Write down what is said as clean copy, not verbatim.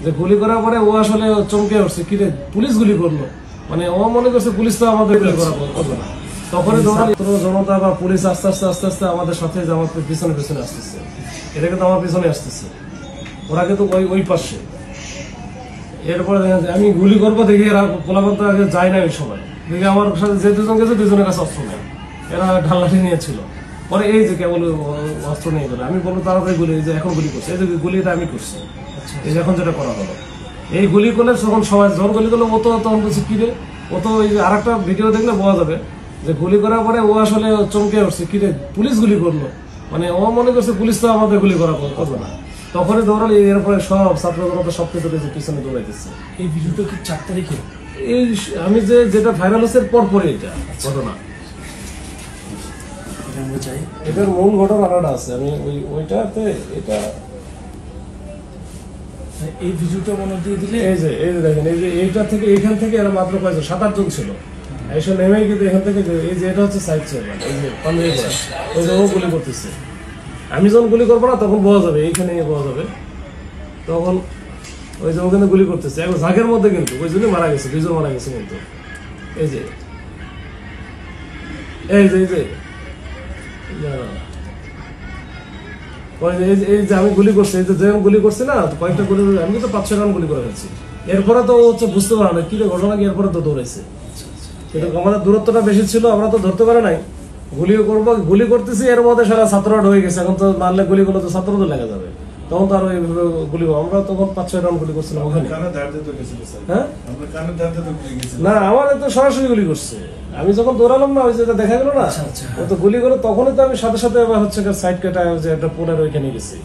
যে গুলি করার পরে ও আসলে চমকে উঠছে, কিরে পুলিশ গুলি করলো, মানে ও মনে করছে পুলিশ তো আমাদের গুলি করা করবে না। তখনই জনতা বা পুলিশ আস্তে আস্তে আস্তে আস্তে আমাদের সাথে আমার পিছনে পিছনে আসতেছে, এটা কিন্তু আমার পিছনে আসতেছে, ওরা কিন্তু ওই পাশে। এরপরে আমি গুলি করবো দেখি এরা পোলাপান্ত আগে যায় না, ওই সময় দেখি আমার সাথে যে দুজন গেছে দুজনের কাছে অস্ত্র নেই, এরা ঢাল্লাঠি নিয়েছিল। পরে এই যে কেবল অস্ত্র নিয়ে গেল, আমি বলবো তাড়াতাড়ি গুলি, যে এখন গুলি করছে, এই যে গুলিটা আমি করছি, এই যে এখন যেটা করা হলো, এই গুলি করলে তখন সবাই যখন গুলি করলো ও তো তখন বলছে কিরে, ও তো ওই আর একটা ভিডিও দেখলে বোঝা যাবে যে গুলি করার পরে ও আসলে চমকে উঠছে, কিরে পুলিশ গুলি করলো, মানে ও মনে করছে পুলিশ তো আমাদের গুলি করা করবে না। তখনই দৌড়ালি, এরপরে সব ছাত্র জনতা সব কিছু পিছনে দৌড়াইতেছে। এই ভিডিওটা কি 4 তারিখে? এই আমি যেটা ভাইরাল হচ্ছে পরপরই এটা ঘটনা, এটার মূল ঘটনা আলাদা আছে। আমি ওইটাতে এটা এই ভিডিওটা মনে দিয়ে দিলে, এই যে দেখেন, এই যে এইটা থেকে এইখান থেকে এরা মাত্র কয়েকজন 7-8 জন ছিল, এইসব নেমে কিন্তু এখান থেকে এই যে এটা হচ্ছে সাইড চেয়ারম্যান, এই যে পাঞ্জাবি করা, ওই যে ও গুলি করতেছে। আমি যখন গুলি করবো না তখন বোঝা যাবে, এইখানে বোঝা যাবে, তখন ওই যে ওখানে গুলি করতেছে একবার ঝাঁকের মধ্যে, কিন্তু ওই জন্য মারা গেছে, 2 জন মারা গেছে কিন্তু। এই যে এই যে আমি গুলি করছি, এই যে যেরকম গুলি করছি না, কয়েকটা গুলি আমি তো 5-6 রাউন্ড গুলি করে ফেলছি। এরপরে তো হচ্ছে বুঝতে পারে না কি ঘটনা, কি এরপরে তো দৌড়াইছে, কিন্তু আমাদের দূরত্বটা বেশি ছিল, আমরা তো ধরতে পারে নাই। গুলিও করবো, গুলি করতেছি, এর মধ্যে সারা ছাত্ররা ঢয়ে গেছে, এখন তো মারলে গুলি করলে তো ছাত্র তো লেগে যাবে, তখন তো আরো গুলি, আমরা তখন 5-6 রাউন্ড গুলি করছিলাম ওখানে। হ্যাঁ না, আমার তো সরাসরি গুলি করছে, আমি যখন দৌড়ালাম না, ওই যেটা দেখা গেল না, ও তো গুলি করে, তখনই তো আমি সাথে সাথে হচ্ছে সাইড কেটা যে একটা পোলের ওইখানে গেছি।